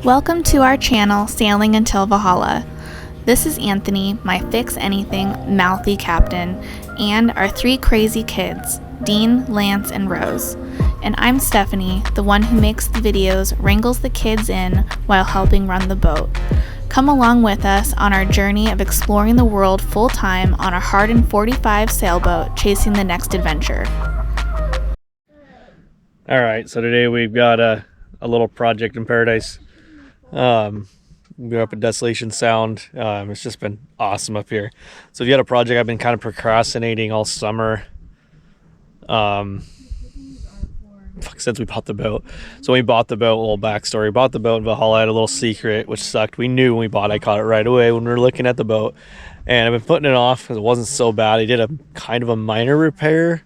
Welcome to our channel, Sailing Until Valhalla. This is Anthony, my fix-anything, mouthy captain, and our three crazy kids, Dean, Lance, and Rose. And I'm Stephanie, the one who makes the videos, wrangles the kids in while helping run the boat. Come along with us on our journey of exploring the world full-time on a hardened 45 sailboat, chasing the next adventure. All right, so today we've got a little project in paradise. We're up at Desolation Sound. It's just been awesome up here. So if you had a project I've been kind of procrastinating all summer, since we bought the boat. So when we bought the boat, a little backstory, bought the boat in Valhalla, had a little secret, which sucked. We knew when we bought it. I caught it right away when we were looking at the boat. And I've been putting it off because it wasn't so bad. I did a kind of a minor repair,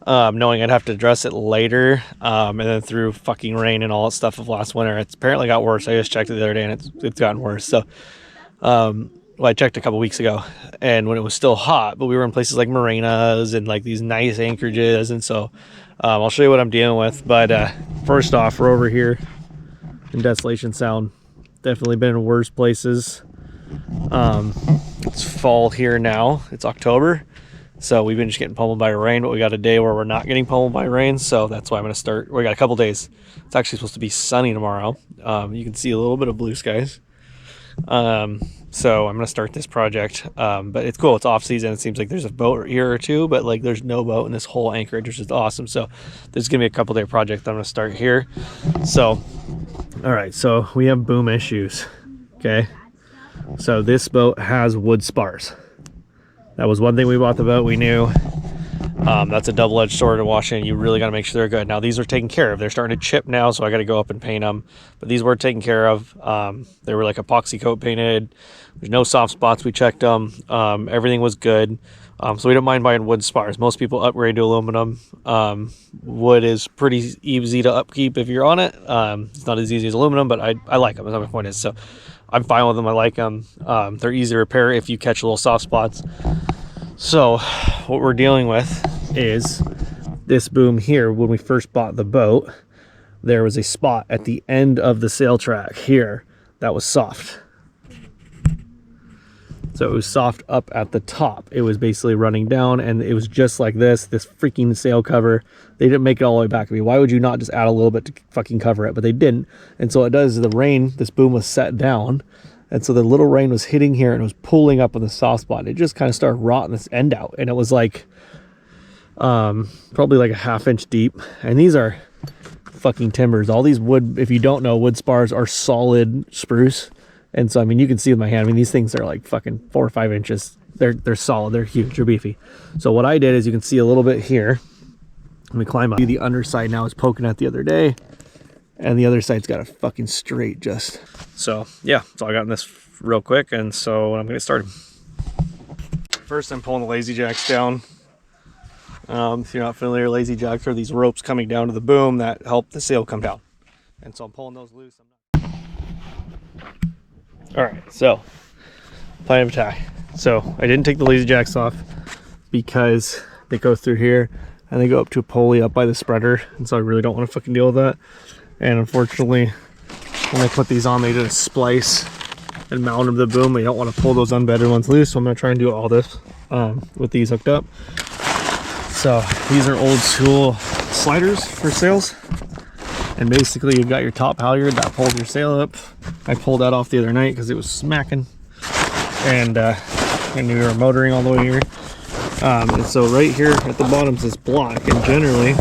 knowing I'd have to address it later, and then through fucking rain and all that stuff of last winter, it's apparently got worse. I just checked it the other day and it's gotten worse. So I checked a couple weeks ago, and when it was still hot, but we were in places like marinas and like these nice anchorages, and so I'll show you what I'm dealing with. But first off, we're over here in Desolation Sound. Definitely been in worse places. It's fall here now. It's October. So we've been just getting pummeled by rain, but we got a day where we're not getting pummeled by rain. So that's why I'm going to start. We got a couple days. It's actually supposed to be sunny tomorrow. You can see a little bit of blue skies. So I'm going to start this project. But it's cool. It's off season. It seems like there's a boat here or two, but like there's no boat in this whole anchorage, which is awesome. So there's going to be a couple day project that I'm going to start here. So, all right. So we have boom issues. Okay. So this boat has wood spars. That was one thing we bought the boat. We knew that's a double-edged sword to wash in. You really got to make sure they're good. Now, these are taken care of. They're starting to chip now, so I got to go up and paint them. But these were taken care of. They were like epoxy coat painted. There's no soft spots. We checked them. Everything was good. So we don't mind buying wood spars. Most people upgrade to aluminum. Wood is pretty easy to upkeep if you're on it. It's not as easy as aluminum, but I like them. That's what my point is. So I'm fine with them. I like them. They're easy to repair if you catch little soft spots. So what we're dealing with is this boom here. When we first bought the boat, there was a spot at the end of the sail track here that was soft. So it was soft up at the top. It was basically running down, and it was just like this freaking sail cover. They didn't make it all the way back. I mean, why would you not just add a little bit to fucking cover it? But they didn't. And so it does, the rain, this boom was set down. And so the little rain was hitting here and it was pulling up on the soft spot. It just kind of started rotting this end out. And it was like, probably like a ½ inch deep. And these are fucking timbers. All these wood, if you don't know, wood spars are solid spruce. And so, I mean, you can see with my hand, I mean, these things are like fucking 4 or 5 inches. They're solid. They're huge. They're beefy. So what I did is, you can see a little bit here. Let me climb up. The underside now is poking out the other day. And the other side's got a fucking straight just. So yeah, so I got in this real quick, and so I'm gonna get started. First, I'm pulling the lazy jacks down. If you're not familiar, lazy jacks are these ropes coming down to the boom that help the sail come down. And so I'm pulling those loose. All right, so plan of attack. So I didn't take the lazy jacks off because they go through here and they go up to a pulley up by the spreader, and so I really don't want to fucking deal with that. And unfortunately, when I put these on, they did a splice and mount them to the boom. You don't want to pull those unbedded ones loose, so I'm going to try and do all this with these hooked up. So these are old school sliders for sails. And basically, you've got your top halyard that pulls your sail up. I pulled that off the other night because it was smacking. And we were motoring all the way here. And so right here at the bottom is this block, and generally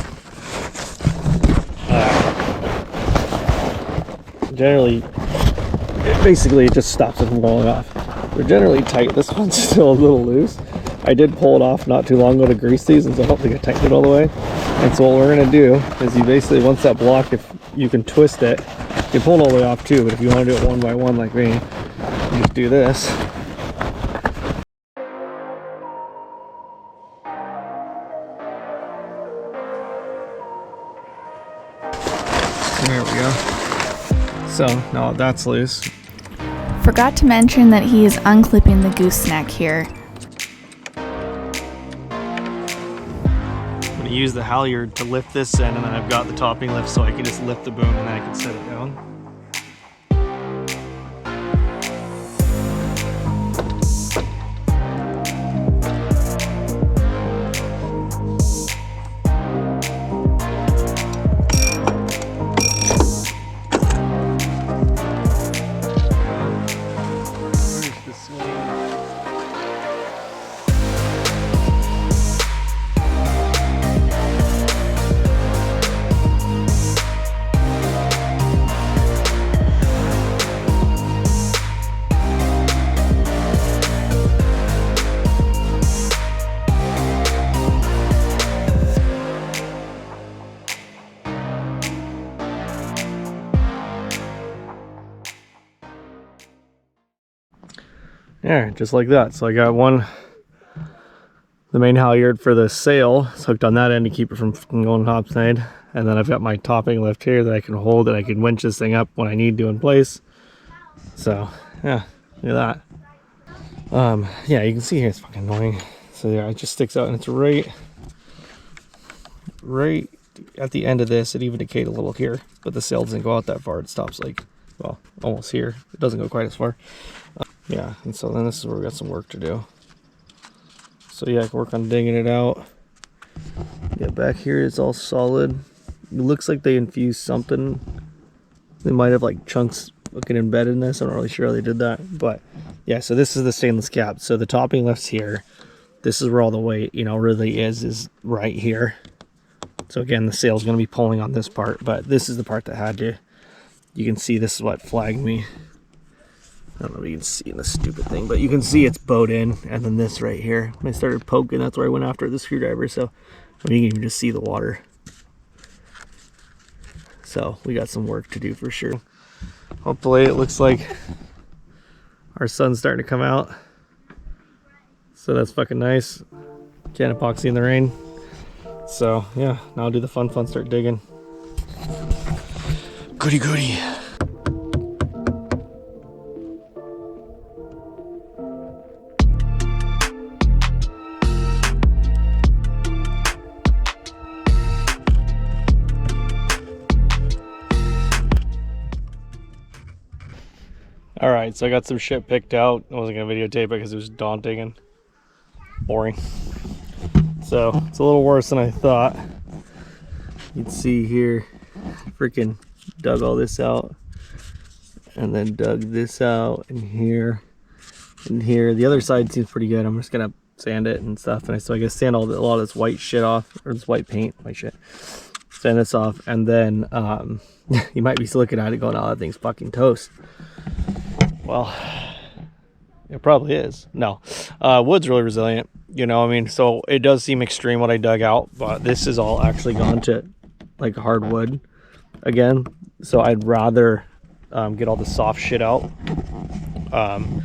it just stops it from blowing off. They're generally tight. This one's still a little loose. I did pull it off not too long ago to grease these, and so I don't think I tightened it all the way. And so what we're going to do is, you basically, once that block, if you can twist it, you can pull it all the way off too, but if you want to do it one by one like me, you just do this. There we go. So now that's loose. Forgot to mention that he is unclipping the gooseneck here. I'm going to use the halyard to lift this in, and then I've got the topping lift so I can just lift the boom and then I can set it down. Yeah, just like that. So I got the main halyard for the sail. It's hooked on that end to keep it from going topside. And then I've got my topping lift here that I can hold, and I can winch this thing up when I need to in place. So yeah, look at that. Yeah, you can see here it's fucking annoying. So yeah, it just sticks out, and it's right at the end of this. It even decayed a little here, but the sail doesn't go out that far. It stops like, well, almost here. It doesn't go quite as far. Yeah, and so then this is where we got some work to do. So yeah, I can work on digging it out. Yeah, back here it's all solid. It looks like they infused something. They might have like chunks looking embedded in this. I'm not really sure how they did that, but yeah. So this is the stainless cap. So the topping lift's here. This is where all the weight, really is right here. So again, the sail's going to be pulling on this part, but this is the part that had to. You can see this is what flagged me. I don't know if you can see in this stupid thing, but you can see it's bowed in, and then this right here. When I started poking, that's where I went after the screwdriver. So you can even just see the water. So we got some work to do for sure. Hopefully it looks like our sun's starting to come out. So that's fucking nice. Can't epoxy in the rain. So yeah, now I'll do the fun, start digging. Goody goody. All right, so I got some shit picked out. I wasn't gonna videotape it because it was daunting and boring. So it's a little worse than I thought. You can see here, freaking dug all this out, and then dug this out, and here, and here. The other side seems pretty good. I'm just gonna sand it and stuff, and so I guess sand a lot of this white shit off, or this white paint, white shit. Sand this off, and then you might be looking at it going, "Oh, that thing's fucking toast." Well, it probably is. No, wood's really resilient. So it does seem extreme what I dug out, but this is all actually gone to like hardwood again. So I'd rather get all the soft shit out and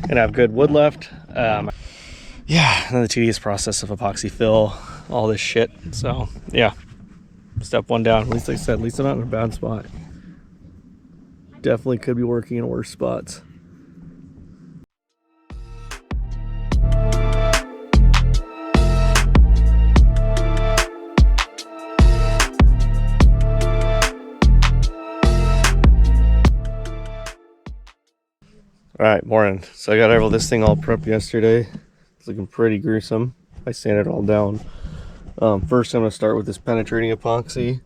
have good wood left. Yeah, and the tedious process of epoxy fill, all this shit. So yeah, step one down. At least like I said, at least I'm not in a bad spot. Definitely could be working in worse spots. All right, morning. So I got this thing all prepped yesterday. It's looking pretty gruesome. I sanded it all down. First, I'm going to start with this penetrating epoxy.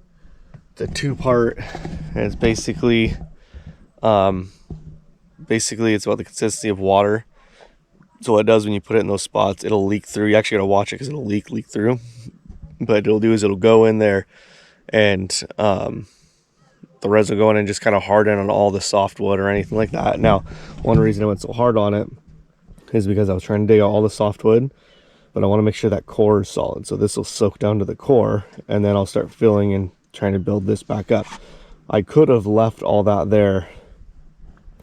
It's a two-part, and it's basically it's about the consistency of water. So what it does when you put it in those spots, it'll leak through. You actually got to watch it because it'll leak through. But it'll do is it'll go in there, and the resin will go in and just kind of harden on all the softwood or anything like that. Now, one reason I went so hard on it is because I was trying to dig out all the softwood, but I want to make sure that core is solid. So this will soak down to the core, and then I'll start filling and trying to build this back up. I could have left all that there.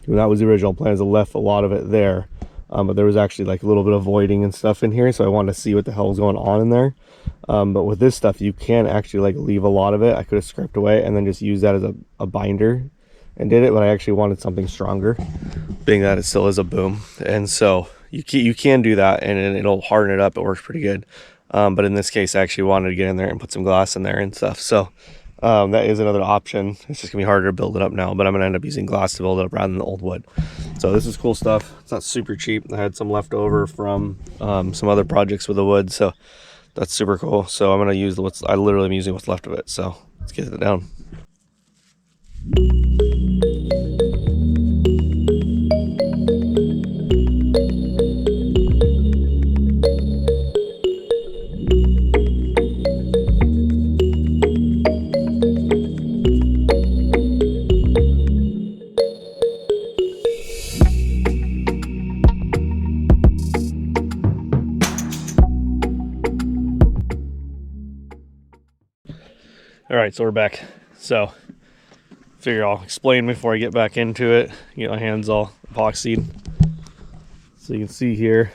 That was the original plan, is to left a lot of it there. But there was actually like a little bit of voiding and stuff in here, so I wanted to see what the hell was going on in there. But with this stuff, you can actually like leave a lot of it. I could have scraped away and then just use that as a binder and did it, but I actually wanted something stronger, being that it still is a boom. And so you can do that, and it'll harden it up. It works pretty good. But in this case, I actually wanted to get in there and put some glass in there and stuff. So that is another option. It's just gonna be harder to build it up now, but I'm gonna end up using glass to build it up rather than the old wood. So this is cool stuff. It's not super cheap. I had some left over from some other projects with the wood, so that's super cool. So I'm gonna use I literally am using what's left of it. So let's get it down. All right, so we're back. So figure I'll explain before I get back into it. Get my hands all epoxied. So you can see here,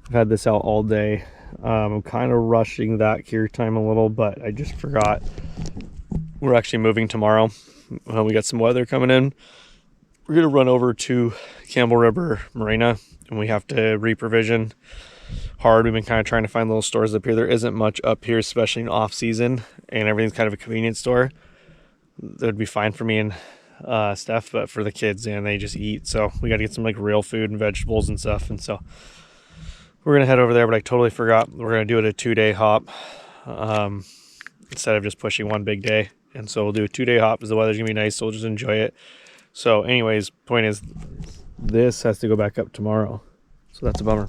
I've had this out all day. I'm kind of rushing that cure time a little, but I just forgot we're actually moving tomorrow. We got some weather coming in. We're gonna run over to Campbell River Marina, and we have to reprovision hard. We've been kind of trying to find little stores up here. There isn't much up here, especially in off season, and everything's kind of a convenience store. That would be fine for me and Steph, but for the kids, and they just eat. So we got to get some like real food and vegetables and stuff. And so we're gonna head over there. But I totally forgot we're gonna do it a 2-day hop instead of just pushing one big day. And so we'll do a 2-day hop because the weather's gonna be nice. So we'll just enjoy it. So, anyways, point is, this has to go back up tomorrow. So that's a bummer.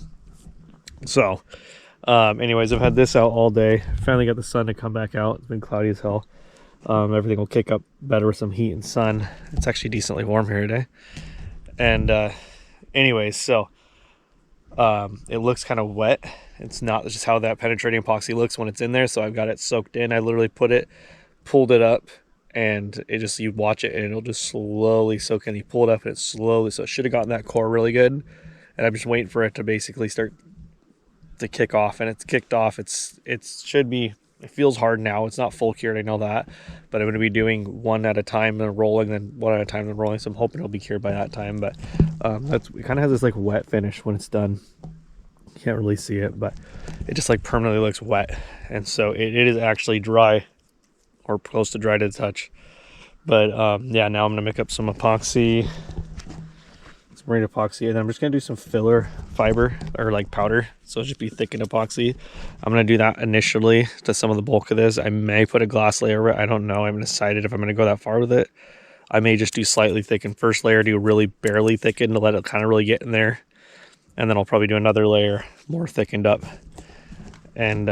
So, anyways, I've had this out all day. Finally got the sun to come back out. It's been cloudy as hell. Everything will kick up better with some heat and sun. It's actually decently warm here today. And anyways, so it looks kind of wet. It's not just how that penetrating epoxy looks when it's in there. So I've got it soaked in. I literally pulled it up, and it just, you watch it and it'll just slowly soak in. You pull it up and it's slowly, so it should have gotten that core really good. And I'm just waiting for it to basically start to kick off, and it's kicked off. It should be, it feels hard now. It's not full cured, I know that, but I'm going to be doing one at a time and rolling, then one at a time and rolling. So I'm hoping it'll be cured by that time. But it kind of has this like wet finish when it's done. You can't really see it, but it just like permanently looks wet. And so it is actually dry, or close to dry to the touch. But yeah, now I'm going to make up some epoxy, some marine epoxy, and then I'm just going to do some filler fiber, or like powder. So it'll just be thickened epoxy. I'm going to do that initially to some of the bulk of this. I may put a glass layer over it. I don't know. I haven't decided if I'm going to go that far with it. I may just do slightly thickened first layer, do really barely thickened to let it kind of really get in there. And then I'll probably do another layer more thickened up. And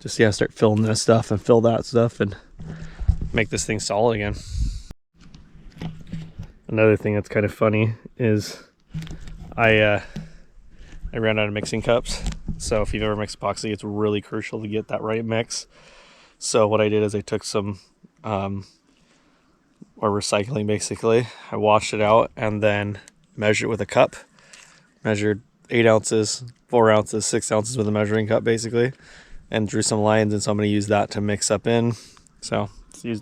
just, yeah, start filling this stuff and fill that stuff and make this thing solid again. Another thing that's kind of funny is I ran out of mixing cups. So if you've ever mixed epoxy, it's really crucial to get that right mix. So what I did is I took some or recycling, basically. I washed it out and then measured it with a cup. Measured 8 ounces, 4 ounces, 6 ounces with a measuring cup, basically, and drew some lines. And so I'm going to use that to mix up in. So let's use.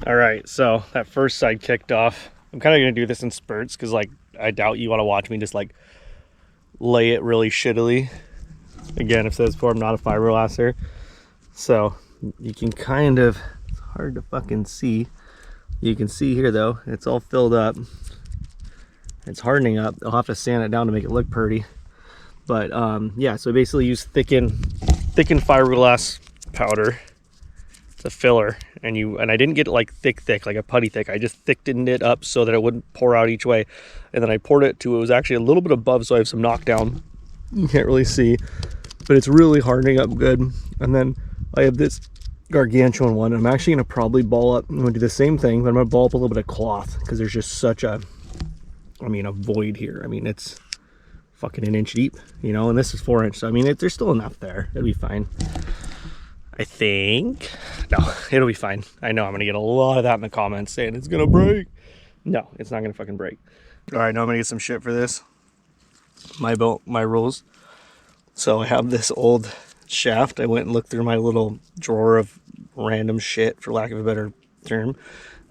All right, so that first side kicked off. I'm kind of going to do this in spurts because, like, I doubt you want to watch me just, like, lay it really shittily. Again, I've said this before, I'm not a fiberglasser. So you can kind of, it's hard to fucking see. You can see here, though, it's all filled up. It's hardening up. I'll have to sand it down to make it look pretty. But, yeah, so basically use thickened fiberglass powder. The filler, and I didn't get it like thick like a putty thick. I just thickened it up so that it wouldn't pour out each way, and then I poured it to, it was actually a little bit above, so I have some knockdown. You can't really see, but it's really hardening up good. And then I have this gargantuan one. I'm actually gonna probably ball up. I'm gonna do the same thing, but I'm gonna ball up a little bit of cloth because there's just such a, I mean, a void here. I mean, it's fucking an inch deep, you know, and this is 4 inch, so I mean, there's still enough there. It'll be fine, I think. No, it'll be fine. I know I'm gonna get a lot of that in the comments saying it's gonna break. No, it's not gonna fucking break. All right, now I'm gonna get some shit for this. My rules. So I have this old shaft. I went and looked through my little drawer of random shit, for lack of a better term.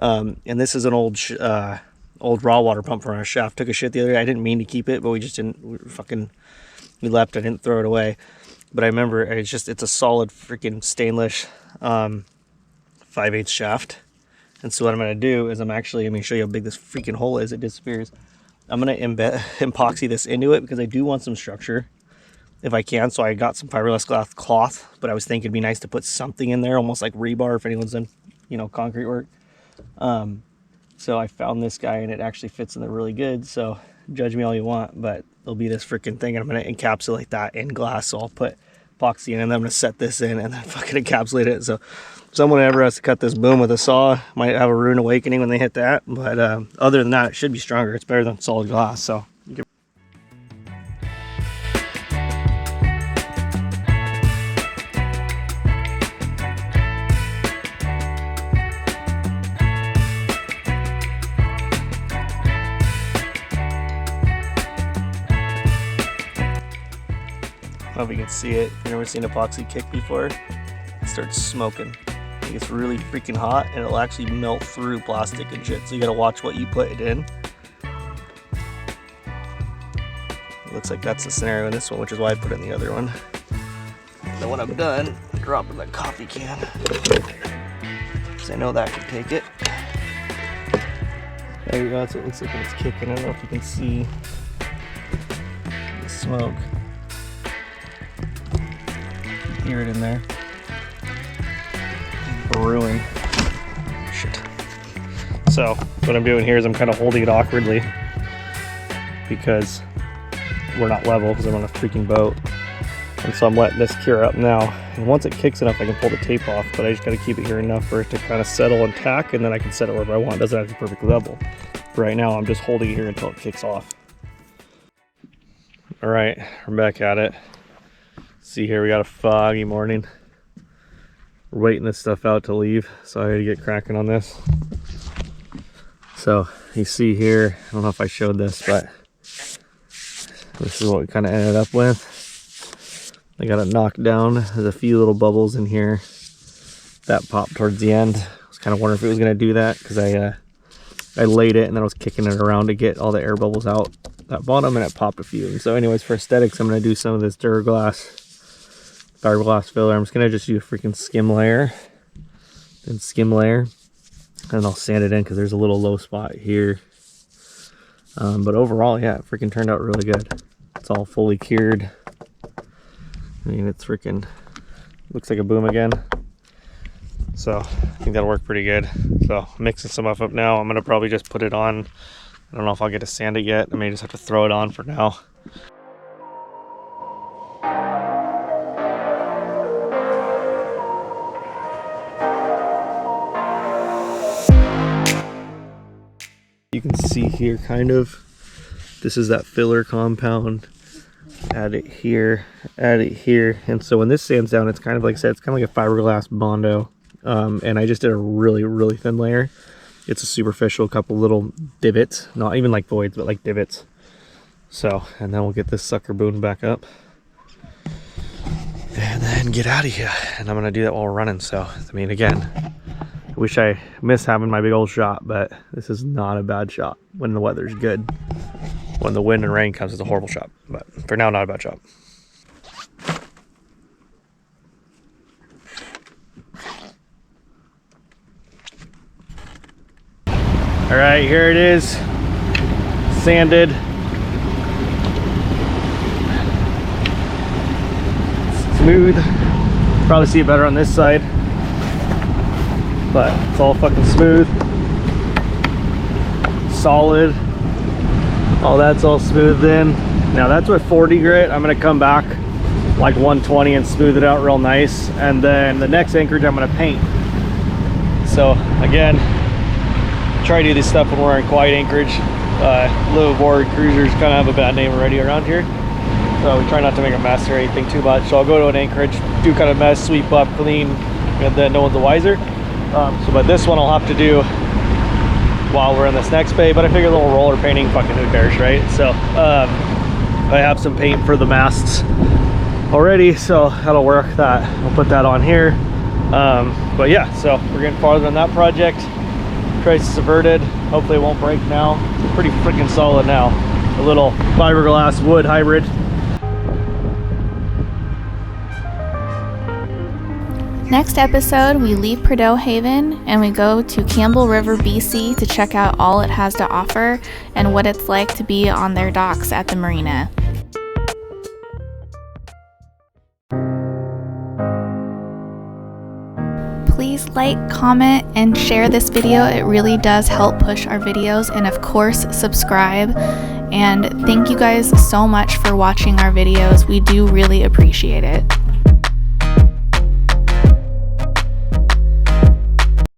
And this is an old raw water pump from our shaft. Took a shit the other day. I didn't mean to keep it, but we just didn't. We left. I didn't throw it away. But I remember it's a solid freaking stainless 5/8 shaft. And so what I'm going to do is I'm going to show you how big this freaking hole is. It disappears. I'm going to epoxy this into it because I do want some structure if I can. So I got some fiberglass cloth, but I was thinking it'd be nice to put something in there, almost like rebar if anyone's done, you know, concrete work. So I found this guy and it actually fits in there really good. So judge me all you want, but it'll be this freaking thing, and I'm going to encapsulate that in glass. So I'll put epoxy in, and then I'm gonna set this in and then fucking encapsulate it. So if someone ever has to cut this boom with a saw, might have a rude awakening when they hit that. But other than that, it should be stronger. It's better than solid glass. So you can I don't know if you can see it. You've never seen epoxy kick before? It starts smoking. It gets really freaking hot and it'll actually melt through plastic and shit. So you gotta watch what you put it in. It looks like that's the scenario in this one, which is why I put it in the other one. And then when I'm done, drop in the coffee can. Because I know that can take it. There you go, that's what it looks like when it's kicking. I don't know if you can see the smoke. Hear it in there. Brewing. Shit. So what I'm doing here is I'm kind of holding it awkwardly because we're not level because I'm on a freaking boat. And so I'm letting this cure up now. And once it kicks enough, I can pull the tape off, but I just got to keep it here enough for it to kind of settle and tack, and then I can set it wherever I want. It doesn't have to be perfectly level. For right now, I'm just holding it here until it kicks off. All right, we're back at it. See here, we got a foggy morning. We're waiting this stuff out to leave, so I gotta get cracking on this. So you see here, I don't know if I showed this, but this is what we kind of ended up with. I got it knocked down. There's a few little bubbles in here that popped towards the end. I was kind of wondering if it was gonna do that because I laid it and then I was kicking it around to get all the air bubbles out that bottom, and it popped a few. And so anyways, for aesthetics, I'm gonna do some of this Duraglass fiberglass filler. I'm just gonna just use a freaking skim layer and skim layer, and I'll sand it in because there's a little low spot here. But overall, yeah, it freaking turned out really good. It's all fully cured. I mean, it's freaking looks like a boom again. So I think that'll work pretty good. So I'm mixing some up now. I'm gonna probably just put it on. I don't know if I'll get to sand it yet. I may just have to throw it on for now. You can see here kind of, this is that filler compound. Add it here, and so when this sands down, it's kind of like I said, it's kind of like a fiberglass Bondo. And I just did a really thin layer. It's a superficial couple little divots, not even like voids, but like divots. So, and then we'll get this sucker boom back up and then get out of here. And I'm gonna do that while we're running. So I mean, again, I wish I missed having my big old shot, but this is not a bad shot when the weather's good. When the wind and rain comes, it's a horrible shot, but for now, not a bad shot. All right, here it is, sanded. Smooth. Probably see it better on this side, but it's all fucking smooth. Solid. All that's all smoothed in. Now that's with 40 grit. I'm gonna come back like 120 and smooth it out real nice. And then the next anchorage I'm gonna paint. So again, try to do this stuff when we're in quiet anchorage. Low board cruisers kind of have a bad name already around here. So we try not to make a mess or anything too much. So I'll go to an anchorage, do kind of mess, sweep up, clean, and then no one's the wiser. But this one I'll have to do while we're in this next bay, but I figure a little roller painting, fucking who cares, right? So I have some paint for the masts already, so that'll work. That I'll put that on here. But yeah, so we're getting farther on that project. Crisis averted. Hopefully it won't break now. It's pretty freaking solid now. A little fiberglass wood hybrid. Next episode, we leave Prudhoe Haven and we go to Campbell River, BC to check out all it has to offer and what it's like to be on their docks at the marina. Please like, comment, and share this video. It really does help push our videos, and of course, subscribe. And thank you guys so much for watching our videos. We do really appreciate it.